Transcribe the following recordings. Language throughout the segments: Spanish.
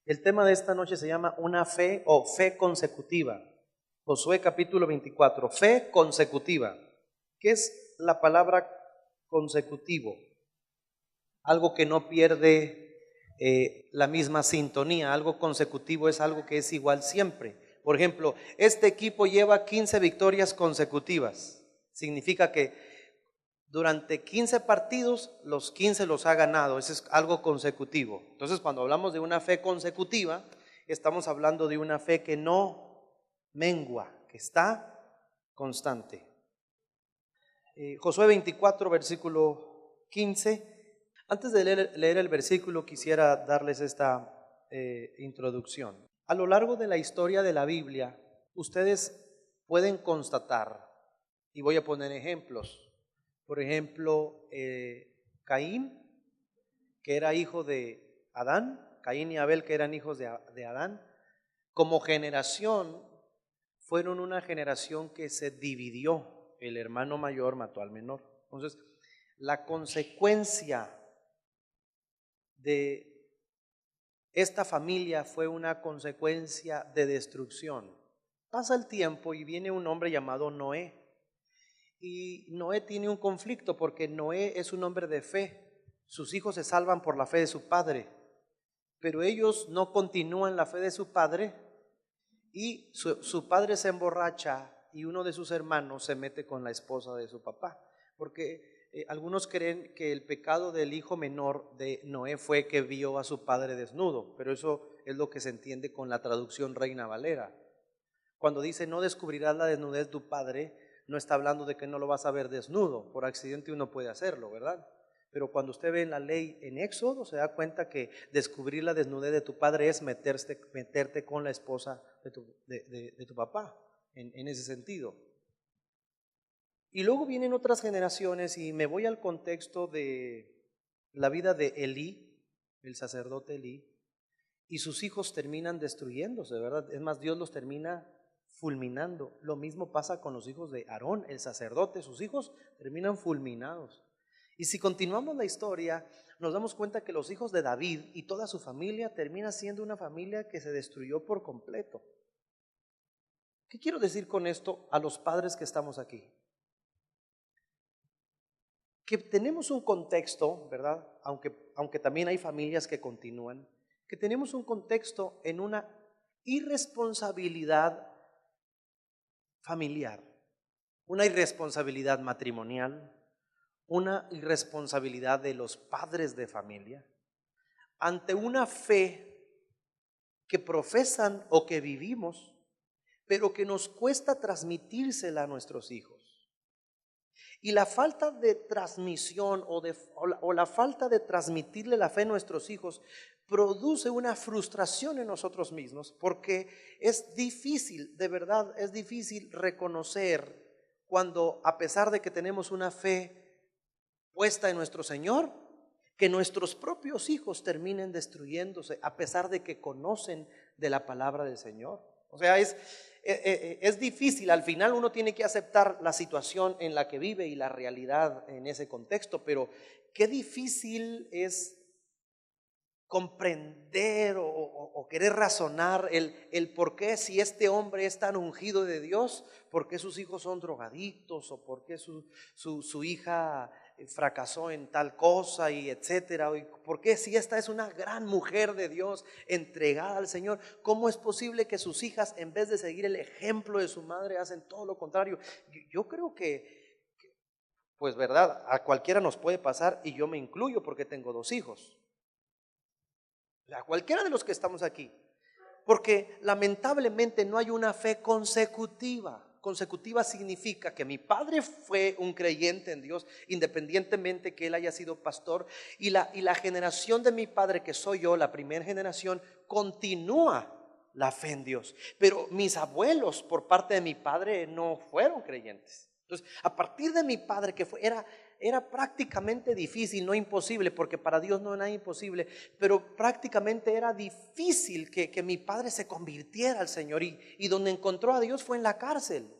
El tema de esta noche se llama una fe o fe consecutiva. Josué capítulo 24, fe consecutiva. ¿Qué es la palabra consecutivo? Algo que no pierde la misma sintonía. Algo consecutivo es algo que es igual siempre. Por ejemplo, este equipo lleva 15 victorias consecutivas. Significa que durante 15 partidos, los 15 los ha ganado. Eso es algo consecutivo. Entonces, cuando hablamos de una fe consecutiva, estamos hablando de una fe que no mengua, que está constante. Josué 24, versículo 15. Antes de leer el versículo, quisiera darles esta introducción. A lo largo de la historia de la Biblia, ustedes pueden constatar, y voy a poner ejemplos. Por ejemplo, Caín, que era hijo de Adán, Caín y Abel, que eran hijos de Adán, como generación, fueron una generación que se dividió. El hermano mayor mató al menor. Entonces, la consecuencia de esta familia fue una consecuencia de destrucción. Pasa el tiempo y viene un hombre llamado Noé. Y Noé tiene un conflicto porque Noé es un hombre de fe. Sus hijos se salvan por la fe de su padre, pero ellos no continúan la fe de su padre y su padre se emborracha y uno de sus hermanos se mete con la esposa de su papá. Porque algunos creen que el pecado del hijo menor de Noé fue que vio a su padre desnudo, pero eso es lo que se entiende con la traducción Reina Valera. Cuando dice no descubrirás la desnudez de tu padre, no está hablando de que no lo vas a ver desnudo. Por accidente uno puede hacerlo, ¿verdad? Pero cuando usted ve en la ley en Éxodo, se da cuenta que descubrir la desnudez de tu padre es meterte con la esposa de tu papá, en ese sentido. Y luego vienen otras generaciones y me voy al contexto de la vida de Elí, el sacerdote Elí, y sus hijos terminan destruyéndose, ¿verdad? Es más, Dios los termina fulminando. Lo mismo pasa con los hijos de Aarón, el sacerdote. Sus hijos terminan fulminados. Y si continuamos la historia, nos damos cuenta que los hijos de David y toda su familia termina siendo una familia que se destruyó por completo. ¿Qué quiero decir con esto a los padres que estamos aquí? Que tenemos un contexto, ¿verdad? Aunque también hay familias que continúan, que tenemos un contexto en una irresponsabilidad familiar, una irresponsabilidad matrimonial, una irresponsabilidad de los padres de familia, ante una fe que profesan o que vivimos, pero que nos cuesta transmitírsela a nuestros hijos. Y la falta de transmisión o la falta de transmitirle la fe a nuestros hijos produce una frustración en nosotros mismos, porque es difícil, de verdad, es difícil reconocer cuando, a pesar de que tenemos una fe puesta en nuestro Señor, que nuestros propios hijos terminen destruyéndose, a pesar de que conocen de la palabra del Señor. O sea, es difícil. Al final uno tiene que aceptar la situación en la que vive y la realidad en ese contexto, pero qué difícil es comprender o querer razonar el por qué, si este hombre es tan ungido de Dios, por qué sus hijos son drogadictos, o por qué su hija fracasó en tal cosa y etcétera, y por qué, si esta es una gran mujer de Dios entregada al Señor, cómo es posible que sus hijas, en vez de seguir el ejemplo de su madre, hacen todo lo contrario. Yo creo que pues verdad, a cualquiera nos puede pasar, y yo me incluyo porque tengo 2 hijos. A cualquiera de los que estamos aquí, porque lamentablemente no hay una fe consecutiva. Consecutiva significa que mi padre fue un creyente en Dios, independientemente que él haya sido pastor, y la generación de mi padre, que soy yo, la primera generación, continúa la fe en Dios. Pero mis abuelos por parte de mi padre no fueron creyentes. Entonces, a partir de mi padre, que era prácticamente difícil, no imposible, porque para Dios no hay nada imposible, pero prácticamente era difícil que mi padre se convirtiera al Señor, y donde encontró a Dios fue en la cárcel.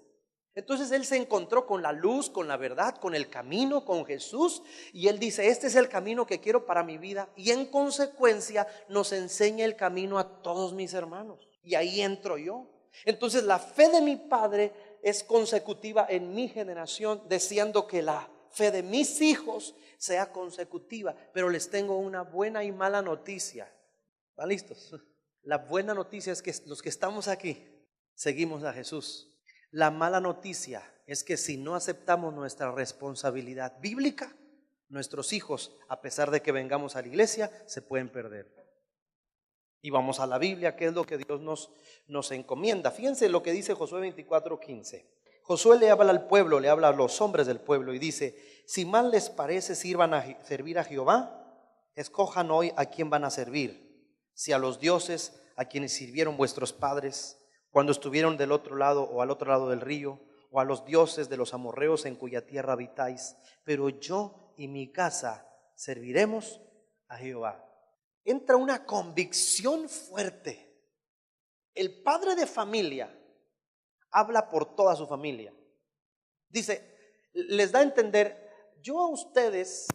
Entonces él se encontró con la luz, con la verdad, con el camino, con Jesús. Y él dice, este es el camino que quiero para mi vida. Y en consecuencia nos enseña el camino a todos mis hermanos. Y ahí entro yo. Entonces la fe de mi padre es consecutiva en mi generación, deseando que la fe de mis hijos sea consecutiva. Pero les tengo una buena y mala noticia. ¿Están listos? La buena noticia es que los que estamos aquí seguimos a Jesús. La mala noticia es que si no aceptamos nuestra responsabilidad bíblica, nuestros hijos, a pesar de que vengamos a la iglesia, se pueden perder. Y vamos a la Biblia, que es lo que Dios nos encomienda. Fíjense lo que dice Josué 24:15. Josué le habla al pueblo, le habla a los hombres del pueblo y dice: si mal les parece, sirvan a servir a Jehová, escojan hoy a quién van a servir, si a los dioses a quienes sirvieron vuestros padres cuando estuvieron del otro lado o al otro lado del río, o a los dioses de los amorreos en cuya tierra habitáis, pero yo y mi casa serviremos a Jehová. Entra una convicción fuerte. El padre de familia habla por toda su familia. Dice, les da a entender, yo a ustedes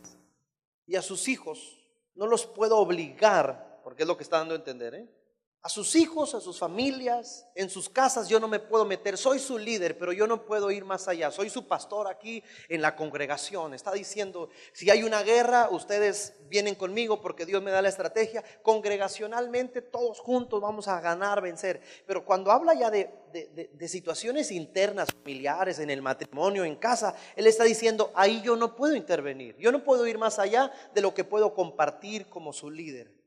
y a sus hijos no los puedo obligar, porque es lo que está dando a entender, a sus hijos, a sus familias, en sus casas yo no me puedo meter. Soy su líder, pero yo no puedo ir más allá. Soy su pastor aquí en la congregación. Está diciendo, si hay una guerra, ustedes vienen conmigo porque Dios me da la estrategia. Congregacionalmente todos juntos vamos a ganar, vencer. Pero cuando habla ya de situaciones internas, familiares, en el matrimonio, en casa, Él está diciendo, ahí yo no puedo intervenir. Yo no puedo ir más allá de lo que puedo compartir como su líder.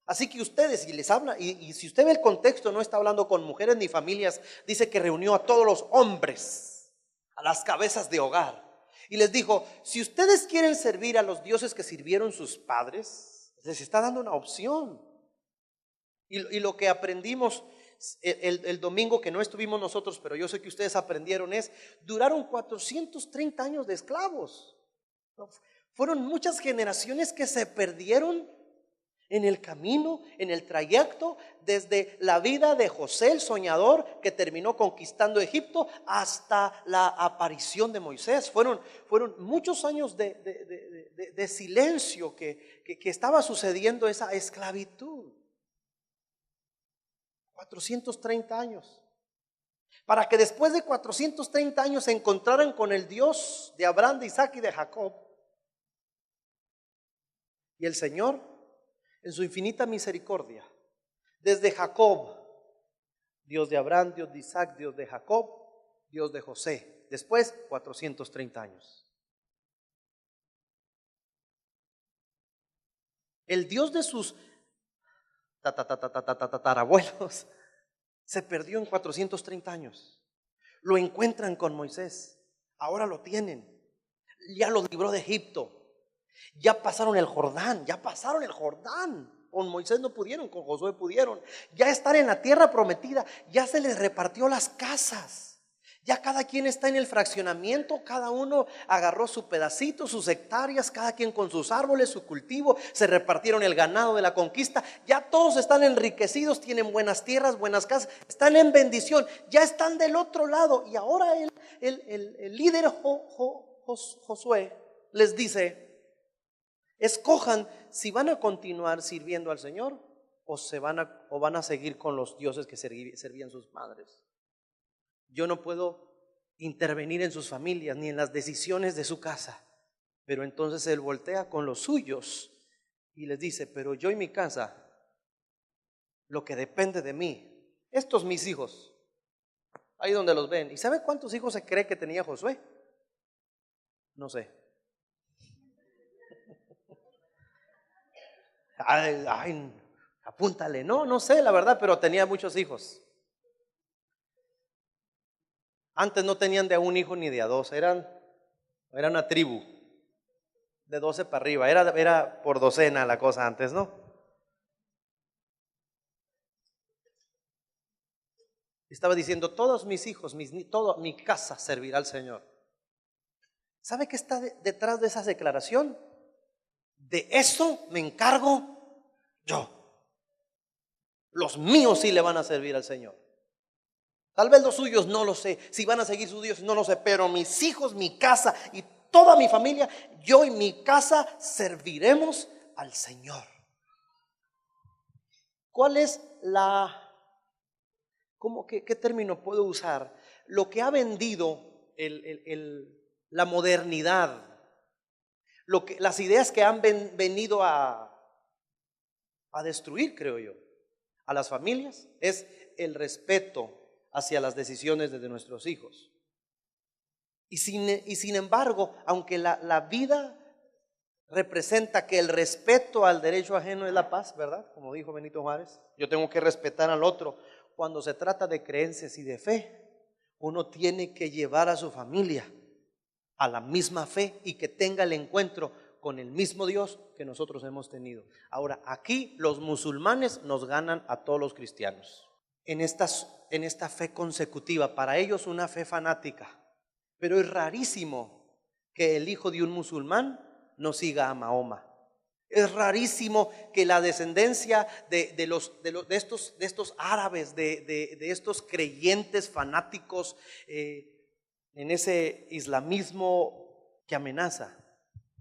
Así que ustedes, si les habla, y si usted ve el contexto, no está hablando con mujeres ni familias, dice que reunió a todos los hombres, a las cabezas de hogar, y les dijo, si ustedes quieren servir a los dioses que sirvieron sus padres, les está dando una opción. Y lo que aprendimos el domingo que no estuvimos nosotros, pero yo sé que ustedes aprendieron, es, duraron 430 años de esclavos. Fueron muchas generaciones que se perdieron en el camino, en el trayecto, desde la vida de José el soñador que terminó conquistando Egipto hasta la aparición de Moisés. Fueron muchos años de silencio que estaba sucediendo esa esclavitud. 430 años. Para que después de 430 años se encontraran con el Dios de Abraham, de Isaac y de Jacob. Y el Señor, en su infinita misericordia, desde Jacob, Dios de Abraham, Dios de Isaac, Dios de Jacob, Dios de José, después 430 años. El Dios de sus tatarabuelos se perdió en 430 años. Lo encuentran con Moisés, ahora lo tienen, ya lo libró de Egipto. Ya pasaron el Jordán, Con Moisés no pudieron, con Josué pudieron. Ya estar en la tierra prometida, ya se les repartió las casas. Ya cada quien está en el fraccionamiento, cada uno agarró su pedacito, sus hectáreas, cada quien con sus árboles, su cultivo, se repartieron el ganado de la conquista. Ya todos están enriquecidos, tienen buenas tierras, buenas casas, están en bendición, ya están del otro lado. Y ahora el líder Josué les dice, escojan si van a continuar sirviendo al Señor o van a seguir con los dioses que servían sus madres. Yo no puedo intervenir en sus familias ni en las decisiones de su casa. Pero entonces él voltea con los suyos y les dice, pero yo y mi casa, lo que depende de mí, estos mis hijos, ahí donde los ven. ¿Y sabe cuántos hijos se cree que tenía Josué? No sé. Ay, apúntale. No sé la verdad, pero tenía muchos hijos. Antes no tenían de a un hijo ni de a dos, era una tribu de 12 para arriba, era por docena la cosa antes, ¿no? Estaba diciendo, todos mis hijos, toda mi casa servirá al Señor. ¿Sabe qué está detrás de esa declaración? De eso me encargo yo. Los míos sí le van a servir al Señor. Tal vez los suyos no lo sé, si van a seguir sus dioses no lo sé, pero mis hijos, mi casa y toda mi familia, yo y mi casa serviremos al Señor. ¿Cuál es qué término puedo usar? Lo que ha vendido la modernidad, las ideas que han venido a destruir, creo yo, a las familias, es el respeto hacia las decisiones de nuestros hijos. Y sin embargo, aunque la vida representa que el respeto al derecho ajeno es la paz, ¿verdad? Como dijo Benito Juárez, yo tengo que respetar al otro. Cuando se trata de creencias y de fe, uno tiene que llevar a su familia a la misma fe y que tenga el encuentro con el mismo Dios que nosotros hemos tenido. Ahora, aquí los musulmanes nos ganan a todos los cristianos en esta fe consecutiva. Para ellos una fe fanática, pero es rarísimo que el hijo de un musulmán no siga a Mahoma. Es rarísimo que la descendencia de estos árabes, de estos creyentes fanáticos en ese islamismo que amenaza,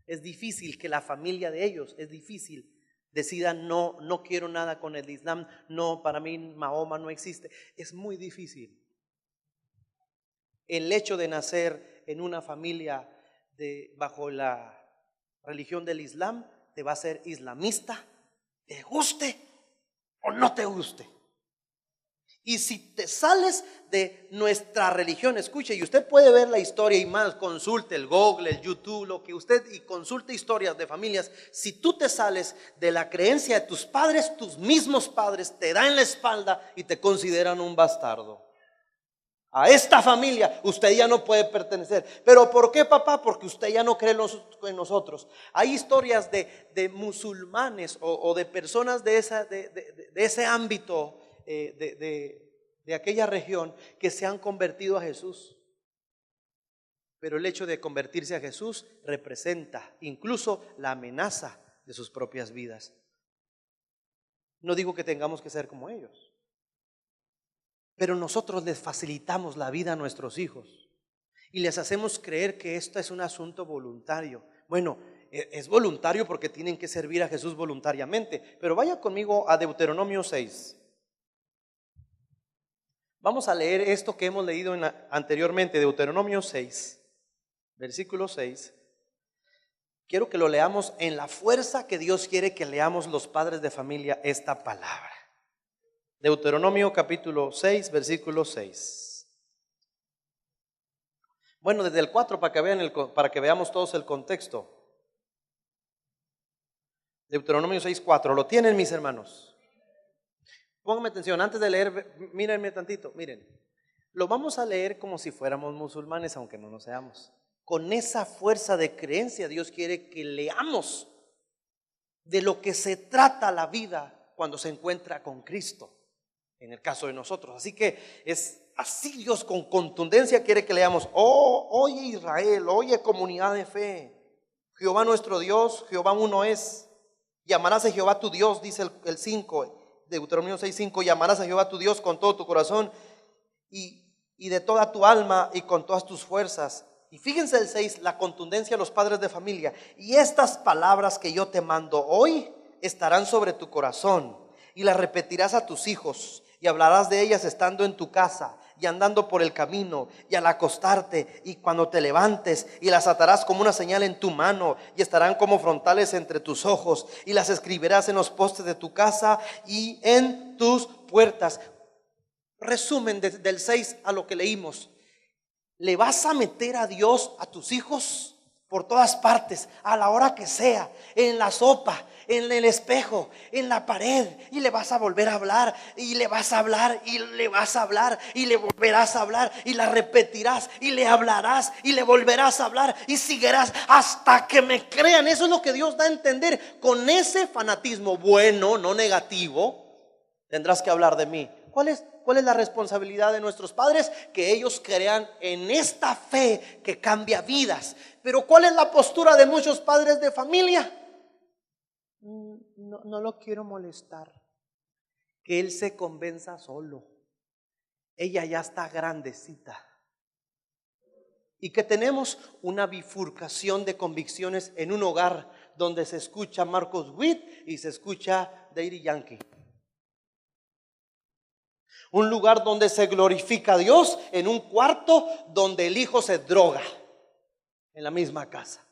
es difícil que la familia de ellos, es difícil, decidan no quiero nada con el Islam, no, para mí Mahoma no existe. Es muy difícil. El hecho de nacer en una familia bajo la religión del Islam te va a hacer islamista, te guste o no te guste. Y si te sales de nuestra religión, escuche, y usted puede ver la historia y más, consulte el Google, el YouTube, lo que usted, y consulte historias de familias. Si tú te sales de la creencia de tus padres, tus mismos padres te dan la espalda y te consideran un bastardo. A esta familia usted ya no puede pertenecer. ¿Pero por qué, papá? Porque usted ya no cree en nosotros. Hay historias de musulmanes o de personas de ese ámbito, de aquella región, que se han convertido a Jesús. Pero el hecho de convertirse a Jesús representa incluso la amenaza de sus propias vidas. No digo que tengamos que ser como ellos, pero nosotros les facilitamos la vida a nuestros hijos y les hacemos creer que esto es un asunto voluntario. Bueno, es voluntario porque tienen que servir a Jesús voluntariamente. Pero vaya conmigo a Deuteronomio 6. Vamos a leer esto que hemos leído anteriormente, Deuteronomio 6, versículo 6. Quiero que lo leamos en la fuerza que Dios quiere que leamos los padres de familia esta palabra. Deuteronomio capítulo 6, versículo 6. Bueno, desde el 4 para que veamos todos el contexto. Deuteronomio 6, 4. ¿Lo tienen, mis hermanos? Pónganme atención, antes de leer, mírenme tantito, miren. Lo vamos a leer como si fuéramos musulmanes, aunque no lo seamos. Con esa fuerza de creencia, Dios quiere que leamos de lo que se trata la vida cuando se encuentra con Cristo. En el caso de nosotros. Así que es así, Dios con contundencia quiere que leamos. Oye Israel, oye comunidad de fe, Jehová nuestro Dios, Jehová uno es. Llamarás a Jehová tu Dios, dice el 5, Deuteronomio 6:5. Llamarás a Jehová tu Dios con todo tu corazón y de toda tu alma y con todas tus fuerzas. Y fíjense el 6, la contundencia de los padres de familia. Y estas palabras que yo te mando hoy estarán sobre tu corazón y las repetirás a tus hijos. Y hablarás de ellas estando en tu casa y andando por el camino y al acostarte y cuando te levantes, y las atarás como una señal en tu mano y estarán como frontales entre tus ojos, y las escribirás en los postes de tu casa y en tus puertas. Resumen del 6 a lo que leímos. ¿Le vas a meter a Dios a tus hijos? Por todas partes, a la hora que sea, en la sopa, en el espejo, en la pared, y le vas a volver a hablar, y le vas a hablar, y le vas a hablar, y le volverás a hablar, y la repetirás, y le hablarás, y le volverás a hablar, y seguirás hasta que me crean. Eso es lo que Dios da a entender. Con ese fanatismo bueno, no negativo, tendrás que hablar de mí. ¿Cuál es la responsabilidad de nuestros padres? Que ellos crean en esta fe que cambia vidas. Pero ¿cuál es la postura de muchos padres de familia? No lo quiero molestar. Que él se convenza solo. ella ya está grandecita. Y que tenemos una bifurcación de convicciones en un hogar donde se escucha Marcos Witt y se escucha Daddy Yankee. Un lugar donde se glorifica a Dios en un cuarto donde el hijo se droga en la misma casa.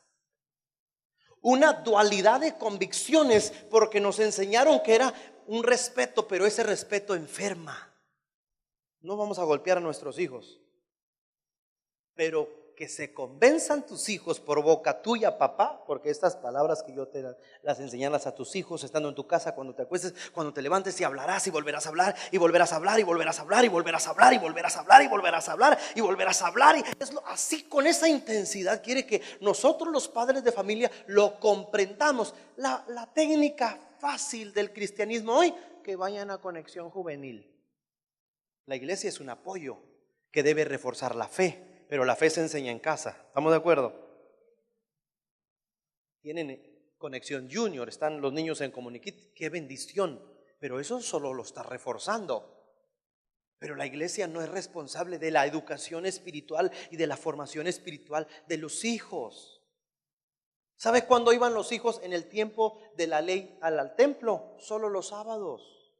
Una dualidad de convicciones porque nos enseñaron que era un respeto, pero ese respeto enferma. No vamos a golpear a nuestros hijos, pero que se convenzan tus hijos por boca tuya, papá, porque estas palabras que yo te las enseñarás a tus hijos estando en tu casa, cuando te acuestes, cuando te levantes, y hablarás y volverás a hablar y volverás a hablar y volverás a hablar y volverás a hablar y volverás a hablar y volverás a hablar y volverás a hablar. Y así, con esa intensidad quiere que nosotros los padres de familia lo comprendamos. La técnica fácil del cristianismo hoy, que vayan a Conexión Juvenil. La iglesia es un apoyo que debe reforzar la fe. Pero la fe se enseña en casa. ¿Estamos de acuerdo? Tienen Conexión Junior, están los niños en Comuniquit. ¡Qué bendición! Pero eso solo lo está reforzando. Pero la iglesia no es responsable de la educación espiritual y de la formación espiritual de los hijos. ¿Sabe cuándo iban los hijos en el tiempo de la ley al templo? Solo los sábados.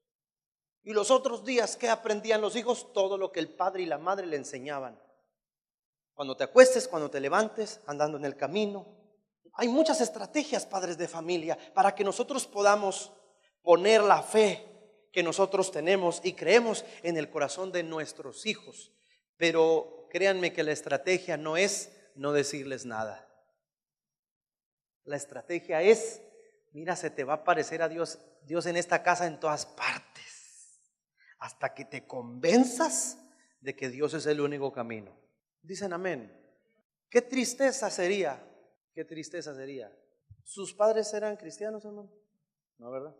Y los otros días, ¿qué aprendían los hijos? Todo lo que el padre y la madre le enseñaban. Cuando te acuestes, cuando te levantes, andando en el camino. Hay muchas estrategias, padres de familia, para que nosotros podamos poner la fe que nosotros tenemos y creemos en el corazón de nuestros hijos. Pero créanme que la estrategia no es no decirles nada. La estrategia es, mira, se te va a aparecer a Dios en esta casa en todas partes, hasta que te convenzas de que Dios es el único camino. Dicen amén. Qué tristeza sería. Qué tristeza sería. ¿Sus padres eran cristianos, hermano? No, ¿verdad?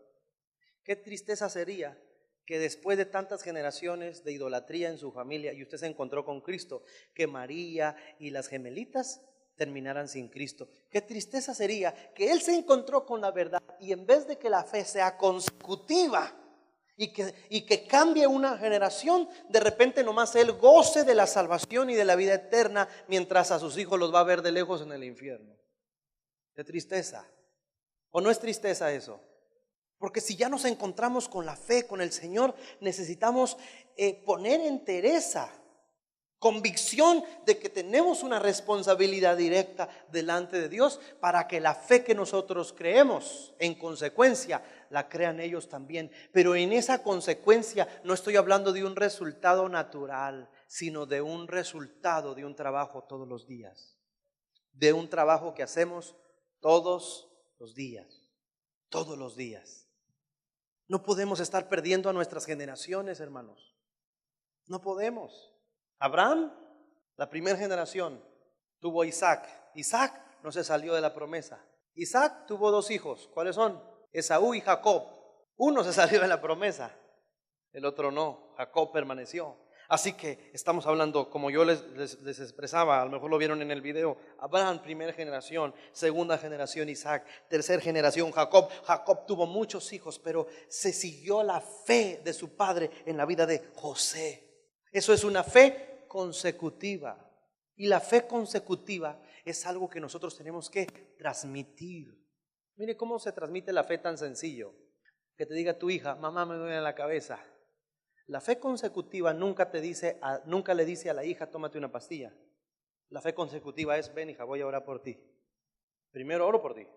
Qué tristeza sería que después de tantas generaciones de idolatría en su familia y usted se encontró con Cristo, que María y las gemelitas terminaran sin Cristo. Qué tristeza sería que él se encontró con la verdad y en vez de que la fe sea consecutiva y que cambie una generación, de repente nomás él goce de la salvación y de la vida eterna, mientras a sus hijos los va a ver de lejos en el infierno. Qué tristeza. ¿O no es tristeza eso? Porque si ya nos encontramos con la fe, con el Señor, necesitamos poner entereza, convicción de que tenemos una responsabilidad directa delante de Dios para que la fe que nosotros creemos, en consecuencia, la crean ellos también. Pero en esa consecuencia no estoy hablando de un resultado natural, sino de un resultado de un trabajo todos los días. De un trabajo que hacemos todos los días. Todos los días. No podemos estar perdiendo a nuestras generaciones, hermanos. No podemos. Abraham, la primera generación, tuvo a Isaac. Isaac no se salió de la promesa. Isaac tuvo dos hijos. ¿Cuáles son? Esaú y Jacob. Uno se salió de la promesa, el otro no. Jacob permaneció. Así que estamos hablando, como yo les expresaba, a lo mejor lo vieron en el video, Abraham, primera generación, segunda generación Isaac, tercera generación Jacob. Jacob tuvo muchos hijos, pero se siguió la fe de su padre en la vida de José. Eso es una fe consecutiva. Y la fe consecutiva es algo que nosotros tenemos que transmitir. Mire cómo se transmite la fe tan sencillo. Que te diga tu hija, mamá, me duele la cabeza. La fe consecutiva nunca le dice a la hija, tómate una pastilla. La fe consecutiva es, ven hija, voy a orar por ti. Primero oro por ti.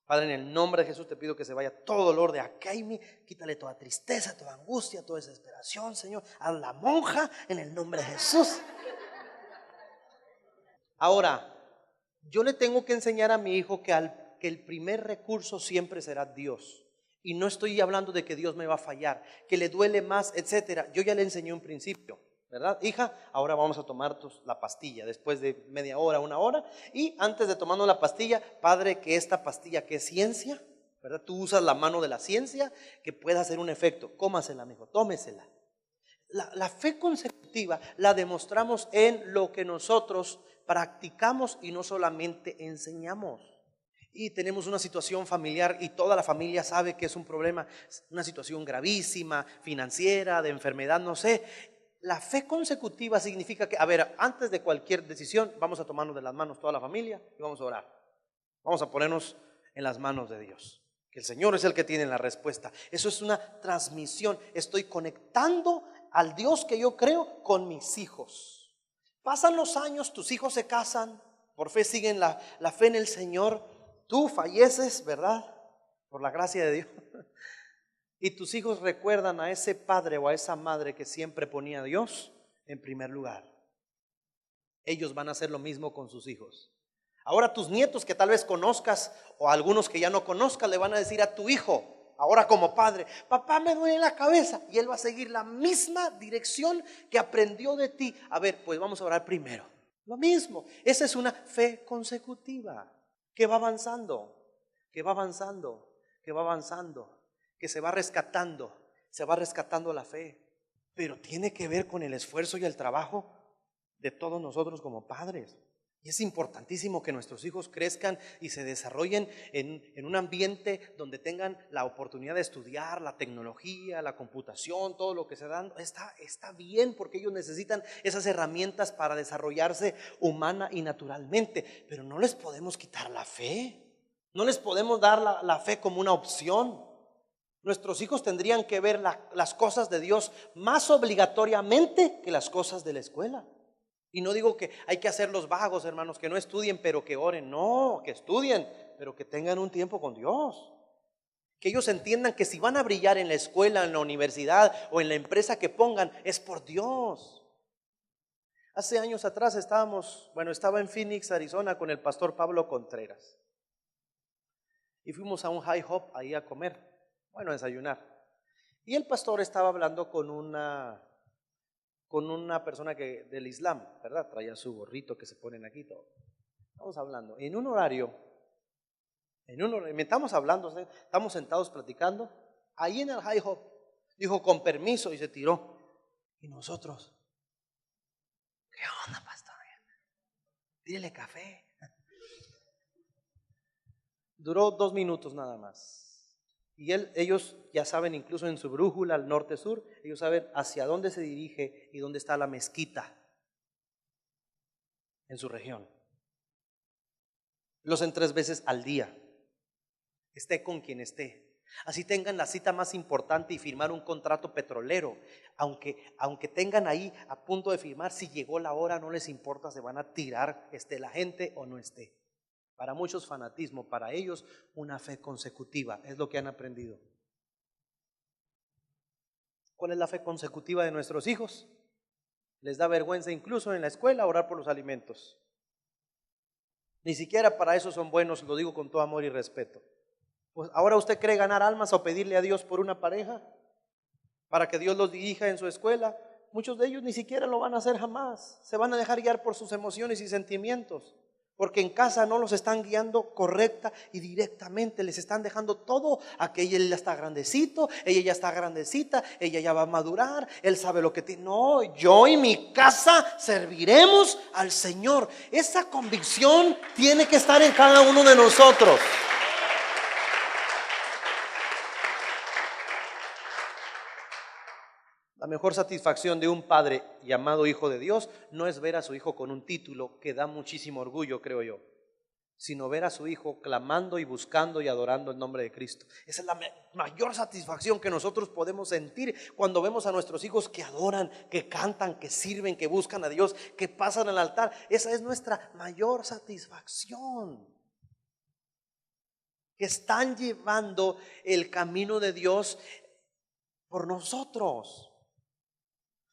Padre, en el nombre de Jesús te pido que se vaya todo dolor de acá y quítale toda tristeza, toda angustia, toda desesperación, Señor. Haz la monja en el nombre de Jesús. Ahora, yo le tengo que enseñar a mi hijo que el primer recurso siempre será Dios. Y no estoy hablando de que Dios me va a fallar, que le duele más, etcétera. Yo ya le enseñé un principio, ¿verdad? Hija, ahora vamos a tomar la pastilla después de media hora, una hora. Y antes de tomarnos la pastilla, Padre, que esta pastilla que es ciencia, ¿verdad? Tú usas la mano de la ciencia que pueda hacer un efecto. Cómasela, mijo, tómesela. La fe consecutiva la demostramos en lo que nosotros practicamos y no solamente enseñamos. Y tenemos una situación familiar y toda la familia sabe que es un problema, una situación gravísima, financiera, de enfermedad, no sé. La fe consecutiva significa que, a ver, antes de cualquier decisión, vamos a tomarnos de las manos toda la familia y vamos a orar. Vamos a ponernos en las manos de Dios, que el Señor es el que tiene la respuesta. Eso es una transmisión. Estoy conectando al Dios que yo creo con mis hijos. Pasan los años, tus hijos se casan, por fe siguen la fe en el Señor. Tú falleces, ¿verdad? Por la gracia de Dios. Y tus hijos recuerdan a ese padre o a esa madre que siempre ponía a Dios en primer lugar. Ellos van a hacer lo mismo con sus hijos. Ahora tus nietos que tal vez conozcas o algunos que ya no conozcas le van a decir a tu hijo, ahora como padre, papá, me duele la cabeza. Y él va a seguir la misma dirección que aprendió de ti. A ver, pues vamos a orar primero. Lo mismo, esa es una fe consecutiva que va avanzando, que va avanzando, que va avanzando, que se va rescatando la fe. Pero tiene que ver con el esfuerzo y el trabajo de todos nosotros como padres. Y es importantísimo que nuestros hijos crezcan y se desarrollen en un ambiente donde tengan la oportunidad de estudiar la tecnología, la computación, todo lo que se dan. Está bien, porque ellos necesitan esas herramientas para desarrollarse humana y naturalmente. Pero no les podemos quitar la fe. No les podemos dar la fe como una opción. Nuestros hijos tendrían que ver las cosas de Dios más obligatoriamente que las cosas de la escuela. Y no digo que hay que hacerlos vagos, hermanos, que no estudien pero que oren. No, que estudien, pero que tengan un tiempo con Dios. Que ellos entiendan que si van a brillar en la escuela, en la universidad o en la empresa que pongan, es por Dios. Hace años atrás estaba en Phoenix, Arizona, con el pastor Pablo Contreras. Y fuimos a un IHOP ahí a comer, a desayunar. Y el pastor estaba hablando con una persona del Islam, ¿verdad? Traía su gorrito que se ponen aquí todo. Estamos hablando en un horario, estamos hablando, estamos sentados platicando, ahí en el IHOP, dijo con permiso y se tiró. Y nosotros, ¿qué onda, pastor? Dile café. Duró 2 minutos nada más. Y ellos ya saben, incluso en su brújula al norte-sur, ellos saben hacia dónde se dirige y dónde está la mezquita en su región. Lo hacen 3 veces al día, esté con quien esté. Así tengan la cita más importante y firmar un contrato petrolero, aunque tengan ahí a punto de firmar, si llegó la hora no les importa, se van a tirar, esté la gente o no esté. Para muchos fanatismo, para ellos una fe consecutiva, es lo que han aprendido. ¿Cuál es la fe consecutiva de nuestros hijos? Les da vergüenza incluso en la escuela orar por los alimentos. Ni siquiera para eso son buenos, lo digo con todo amor y respeto. Pues ahora usted cree ganar almas o pedirle a Dios por una pareja para que Dios los dirija en su escuela. Muchos de ellos ni siquiera lo van a hacer jamás. Se van a dejar guiar por sus emociones y sentimientos. Porque en casa no los están guiando correcta y directamente, les están dejando todo a que él ya está grandecito, ella ya está grandecita, ella ya va a madurar, él sabe lo que tiene. No, yo y mi casa serviremos al Señor. Esa convicción tiene que estar en cada uno de nosotros. La mejor satisfacción de un padre llamado hijo de Dios no es ver a su hijo con un título que da muchísimo orgullo, creo yo, sino ver a su hijo clamando y buscando y adorando el nombre de Cristo. Esa es la mayor satisfacción que nosotros podemos sentir cuando vemos a nuestros hijos que adoran, que cantan, que sirven, que buscan a Dios, que pasan al altar. Esa es nuestra mayor satisfacción. Que están llevando el camino de Dios por nosotros.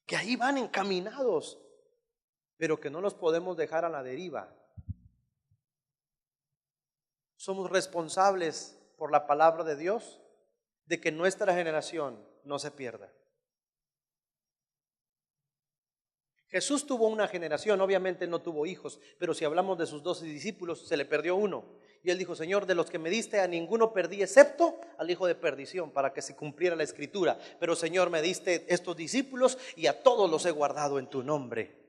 Que ahí van encaminados, pero que no los podemos dejar a la deriva. Somos responsables por la palabra de Dios de que nuestra generación no se pierda. Jesús tuvo una generación, obviamente no tuvo hijos, pero si hablamos de sus 12 discípulos, se le perdió uno. Y él dijo: Señor, de los que me diste a ninguno perdí, excepto al hijo de perdición, para que se cumpliera la escritura. Pero Señor, me diste estos discípulos y a todos los he guardado en tu nombre.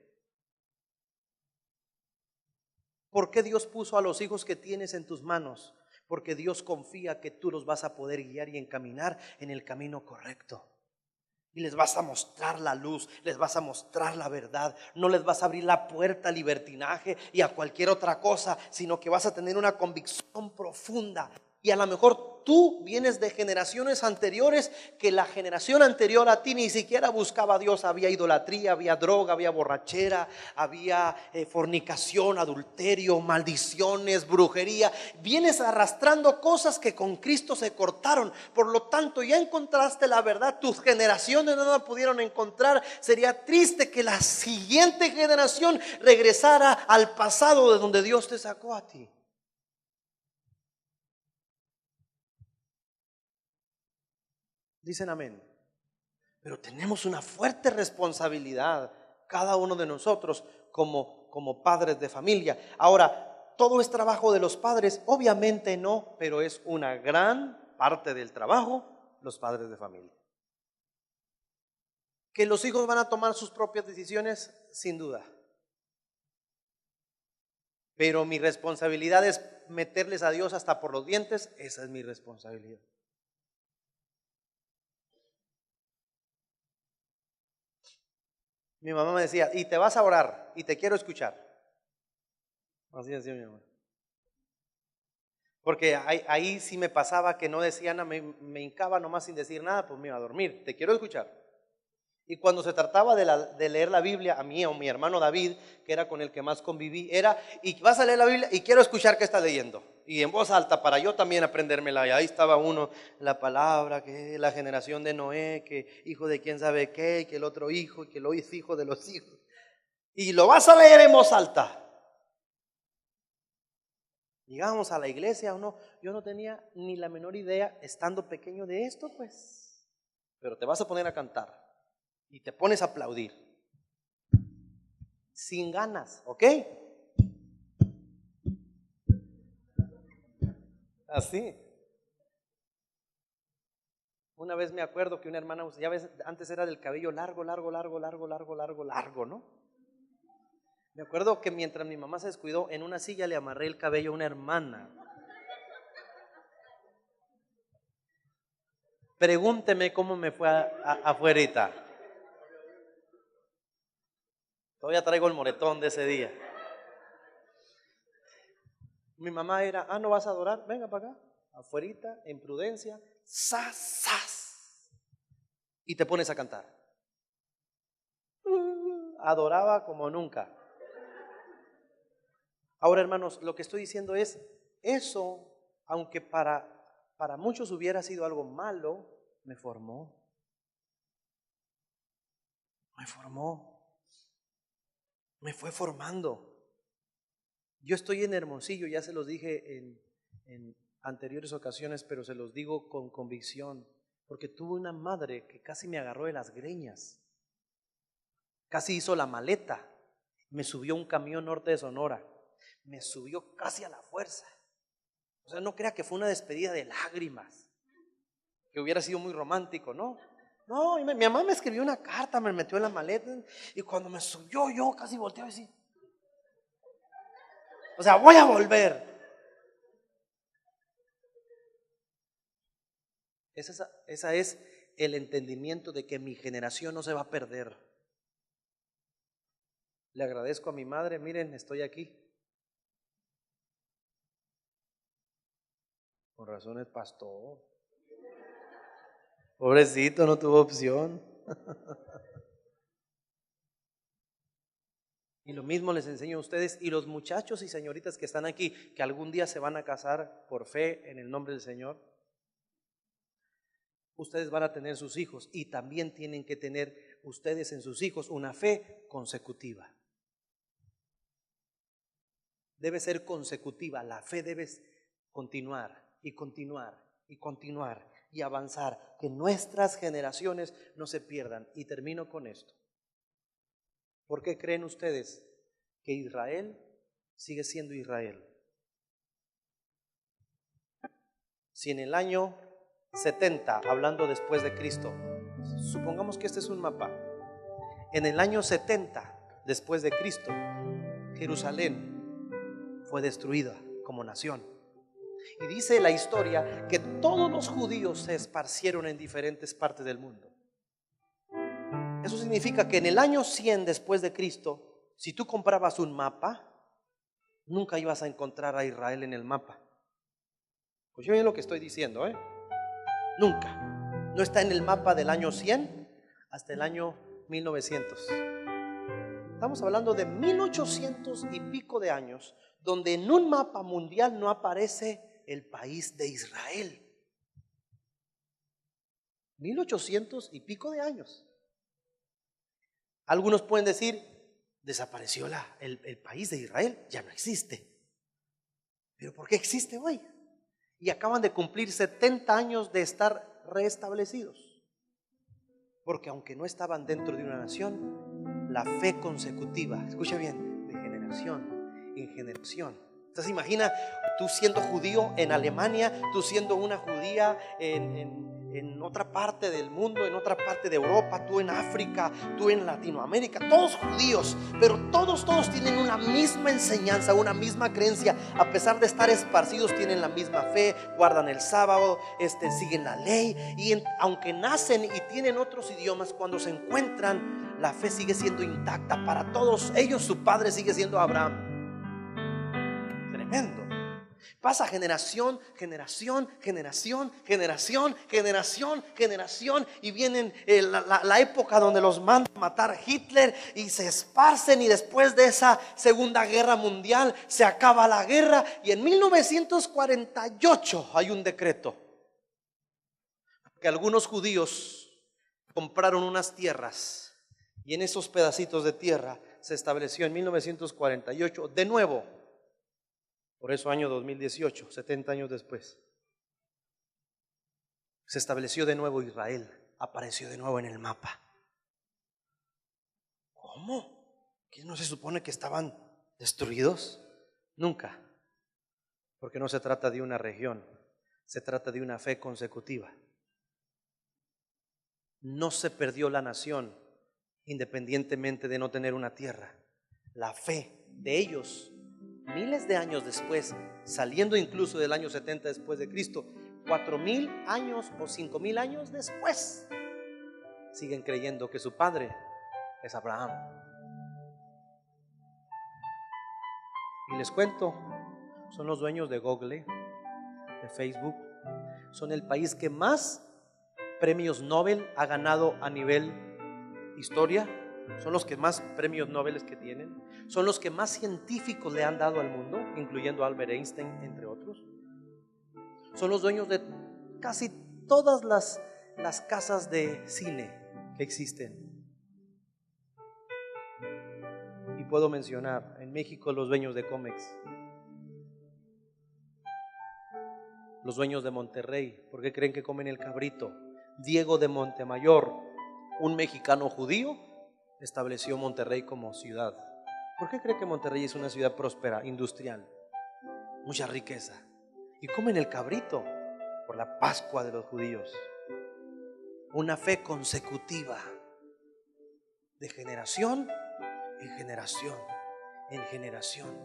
¿Por qué Dios puso a los hijos que tienes en tus manos? Porque Dios confía que tú los vas a poder guiar y encaminar en el camino correcto. Y les vas a mostrar la luz, les vas a mostrar la verdad. No les vas a abrir la puerta al libertinaje y a cualquier otra cosa, sino que vas a tener una convicción profunda. Y a lo mejor tú vienes de generaciones anteriores, que la generación anterior a ti ni siquiera buscaba a Dios. Había idolatría, había droga, había borrachera, había fornicación, adulterio, maldiciones, brujería. Vienes arrastrando cosas que con Cristo se cortaron. Por lo tanto, ya encontraste la verdad. Tus generaciones no la pudieron encontrar. Sería triste que la siguiente generación regresara al pasado de donde Dios te sacó a ti. Dicen amén. Pero tenemos una fuerte responsabilidad, cada uno de nosotros, como padres de familia. Ahora, ¿todo es trabajo de los padres? Obviamente no, pero es una gran parte del trabajo, los padres de familia. ¿Que los hijos van a tomar sus propias decisiones? Sin duda. Pero mi responsabilidad es meterles a Dios hasta por los dientes. Esa es mi responsabilidad. Mi mamá me decía, y te vas a orar, y te quiero escuchar. Así decía mi mamá. Porque ahí sí me pasaba que no decía nada, me hincaba nomás sin decir nada, pues me iba a dormir. Te quiero escuchar. Y cuando se trataba de leer la Biblia, a mí o mi hermano David, que era con el que más conviví, era, y vas a leer la Biblia y quiero escuchar qué está leyendo. Y en voz alta, para yo también aprendérmela. Y ahí estaba uno, la palabra, que la generación de Noé, que hijo de quién sabe qué, y que el otro hijo, y que lo es hijo de los hijos. Y lo vas a leer en voz alta. Llegamos a la iglesia, yo no tenía ni la menor idea, estando pequeño, de esto, pues. Pero te vas a poner a cantar y te pones a aplaudir sin ganas, ¿ok? Así. Una vez me acuerdo que una hermana, ya ves, antes era del cabello largo, ¿no? Me acuerdo que mientras mi mamá se descuidó, en una silla le amarré el cabello a una hermana. Pregúnteme cómo me fue afuerita. Todavía traigo el moretón de ese día. Mi mamá era, no vas a adorar, venga para acá, afuerita, en prudencia, ¡zas, zas! Y te pones a cantar. Adoraba como nunca. Ahora, hermanos, lo que estoy diciendo es, eso, aunque para muchos hubiera sido algo malo, me formó. Me fue formando. Yo estoy en Hermosillo, ya se los dije en anteriores ocasiones, pero se los digo con convicción, porque tuve una madre que casi me agarró de las greñas, casi hizo la maleta, me subió un camión norte de Sonora, me subió casi a la fuerza. O sea, no crea que fue una despedida de lágrimas, que hubiera sido muy romántico, ¿no? No, mi mamá me escribió una carta, me metió en la maleta, y cuando me subió yo casi volteé a decir, o sea, voy a volver. Esa es el entendimiento de que mi generación no se va a perder. Le agradezco a mi madre, miren, estoy aquí. Con razón es pastor. Pobrecito, no tuvo opción. Y lo mismo les enseño a ustedes y los muchachos y señoritas que están aquí, que algún día se van a casar por fe en el nombre del Señor. Ustedes van a tener sus hijos y también tienen que tener ustedes en sus hijos una fe consecutiva. Debe ser consecutiva, la fe debe continuar y continuar y continuar y avanzar, que nuestras generaciones no se pierdan. Y termino con esto. ¿Por qué creen ustedes que Israel sigue siendo Israel? Si en el año 70, hablando después de Cristo, supongamos que este es un mapa, en el año 70 después de Cristo, Jerusalén fue destruida como nación. Y dice la historia que todos los judíos se esparcieron en diferentes partes del mundo. Eso significa que en el año 100 después de Cristo, si tú comprabas un mapa, nunca ibas a encontrar a Israel en el mapa. Pues yo oye lo que estoy diciendo, nunca. No está en el mapa del año 100 hasta el año 1900. Estamos hablando de 1800 y pico de años, donde en un mapa mundial no aparece el país de Israel. 1800 y pico de años. Algunos pueden decir, desapareció el país de Israel, ya no existe. Pero ¿por qué existe hoy? Y acaban de cumplir 70 años de estar restablecidos. Porque aunque no estaban dentro de una nación, la fe consecutiva, escucha bien, de generación en generación. Entonces imagina tú siendo judío en Alemania, tú siendo una judía en otra parte del mundo, en otra parte de Europa, tú en África, tú en Latinoamérica, todos judíos, pero todos tienen una misma enseñanza, una misma creencia. A pesar de estar esparcidos, tienen la misma fe, guardan el sábado, siguen la ley. Y aunque nacen y tienen otros idiomas, cuando se encuentran, la fe sigue siendo intacta para todos ellos. Su padre sigue siendo Abraham. Tremendo. Pasa generación y vienen la época donde los manda a matar Hitler y se esparcen, y después de esa Segunda Guerra Mundial se acaba la guerra, y en 1948 hay un decreto que algunos judíos compraron unas tierras, y en esos pedacitos de tierra se estableció en 1948 de nuevo. Por eso año 2018, 70 años después, se estableció de nuevo Israel, apareció de nuevo en el mapa. ¿Cómo? ¿Que no se supone que estaban destruidos? Nunca, porque no se trata de una región, se trata de una fe consecutiva. No se perdió la nación independientemente de no tener una tierra. La fe de ellos, miles de años después, saliendo incluso del año 70 después de Cristo, 4000 años o 5000 años después, siguen creyendo que su padre es Abraham. Y les cuento, son los dueños de Google, de Facebook, son el país que más premios Nobel ha ganado a nivel historia. Son los que más premios Nobel que tienen. Son los que más científicos le han dado al mundo, incluyendo Albert Einstein, entre otros. Son los dueños de casi todas las casas de cine que existen. Y puedo mencionar en México los dueños de Comex, los dueños de Monterrey. ¿Por qué creen que comen el cabrito? Diego de Montemayor, un mexicano judío, estableció Monterrey como ciudad. ¿Por qué cree que Monterrey es una ciudad próspera, industrial? Mucha riqueza. Y comen el cabrito por la Pascua de los judíos. Una fe consecutiva de generación en generación en generación.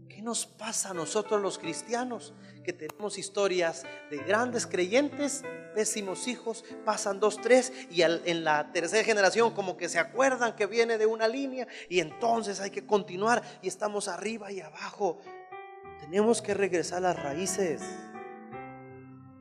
¿Qué nos pasa a nosotros los cristianos? Que tenemos historias de grandes creyentes, pésimos hijos, pasan 2, 3 y en la tercera generación como que se acuerdan que viene de una línea, y entonces hay que continuar y estamos arriba y abajo. Tenemos que regresar a las raíces.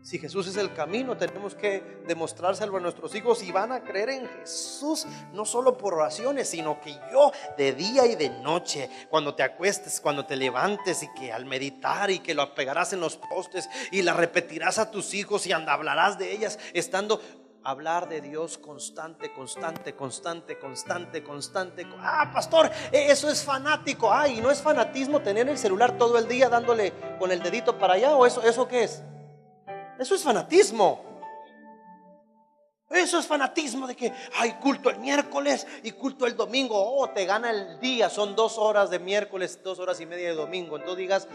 Si Jesús es el camino, tenemos que demostrárselo a nuestros hijos, y van a creer en Jesús no solo por oraciones, sino que yo de día y de noche, cuando te acuestes, cuando te levantes, y que al meditar, y que lo pegarás en los postes y la repetirás a tus hijos y hablarás de ellas, estando hablar de Dios constante. Ah, pastor, eso es fanático. ¿Y no es fanatismo tener el celular todo el día dándole con el dedito para allá? ¿O eso qué es? Eso es fanatismo. Eso es fanatismo, de que hay culto el miércoles y culto el domingo. Te gana el día. Son 2 horas de miércoles, 2 horas y media de domingo. Entonces digas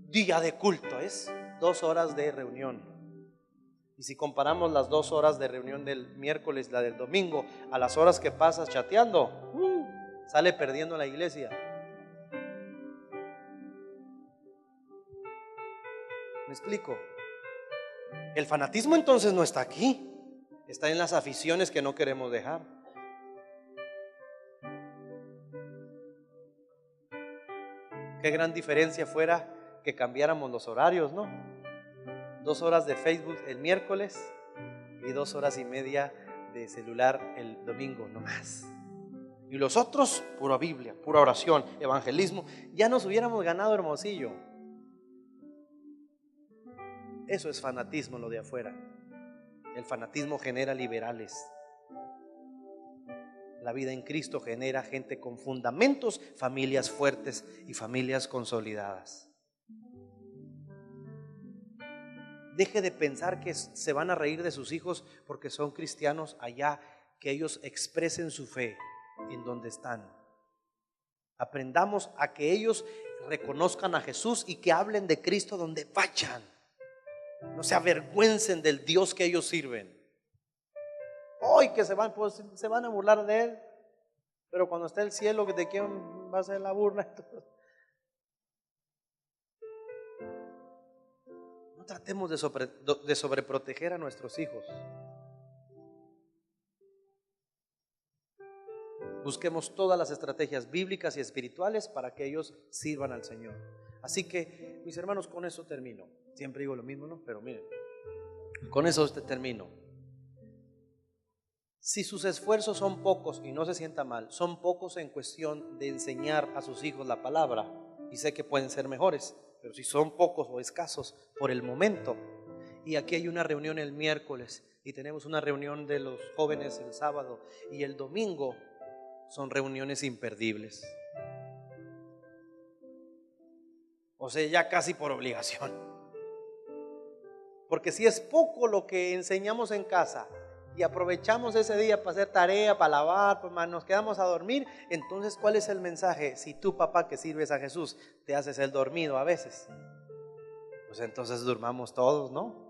día de culto. Es 2 horas de reunión. Y si comparamos las 2 horas de reunión del miércoles, la del domingo, a las horas que pasas chateando, sale perdiendo la iglesia. ¿Me explico? El fanatismo entonces no está aquí, está en las aficiones que no queremos dejar. Qué gran diferencia fuera que cambiáramos los horarios, ¿no? 2 horas de Facebook el miércoles y 2 horas y media de celular el domingo, no más. Y los otros, pura Biblia, pura oración, evangelismo. Ya nos hubiéramos ganado Hermosillo. Eso es fanatismo, lo de afuera. El fanatismo genera liberales. La vida en Cristo genera gente con fundamentos, familias fuertes y familias consolidadas. Deje de pensar que se van a reír de sus hijos porque son cristianos allá, que ellos expresen su fe en donde están. Aprendamos a que ellos reconozcan a Jesús y que hablen de Cristo donde vayan. No se avergüencen del Dios que ellos sirven. Hoy que se van, pues se van a burlar de Él, pero cuando esté el cielo, ¿de quién va a ser la burla? No tratemos de sobreproteger a nuestros hijos. Busquemos todas las estrategias bíblicas y espirituales para que ellos sirvan al Señor. Así que, mis hermanos, con eso termino. Siempre digo lo mismo, ¿no? Pero miren, con eso termino. Si sus esfuerzos son pocos, y no se sienta mal, son pocos en cuestión de enseñar a sus hijos la palabra, y sé que pueden ser mejores, pero si son pocos o escasos por el momento, y aquí hay una reunión el miércoles, y tenemos una reunión de los jóvenes el sábado, y el domingo son reuniones imperdibles. O sea, ya casi por obligación. Porque si es poco lo que enseñamos en casa y aprovechamos ese día para hacer tarea, para lavar, pues nos quedamos a dormir, entonces ¿cuál es el mensaje? Si tú, papá, que sirves a Jesús, te haces el dormido a veces, pues entonces durmamos todos, ¿no?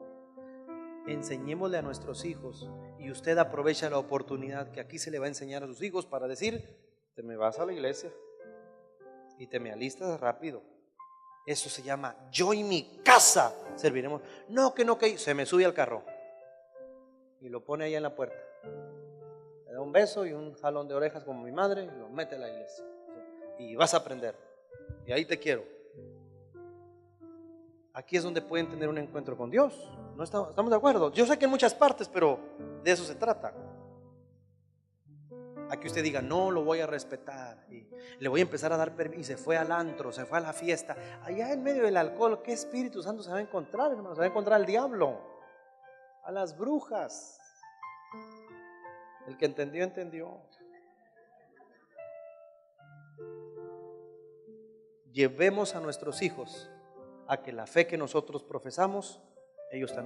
Enseñémosle a nuestros hijos, y usted aprovecha la oportunidad que aquí se le va a enseñar a sus hijos para decir: te me vas a la iglesia y te me alistas rápido. Eso se llama: yo y mi casa serviremos. No, que se me sube al carro y lo pone ahí en la puerta, le da un beso y un jalón de orejas como mi madre y lo mete a la iglesia, y vas a aprender, y ahí te quiero. Aquí es donde pueden tener un encuentro con Dios. ¿No estamos de acuerdo? Yo sé que en muchas partes, pero de eso se trata. Aquí usted diga: no, lo voy a respetar y le voy a empezar a dar permiso, y se fue al antro, se fue a la fiesta. Allá en medio del alcohol, ¿qué Espíritu Santo se va a encontrar, hermano? Se va a encontrar al diablo, a las brujas. El que entendió, entendió. Llevemos a nuestros hijos a que la fe que nosotros profesamos, ellos también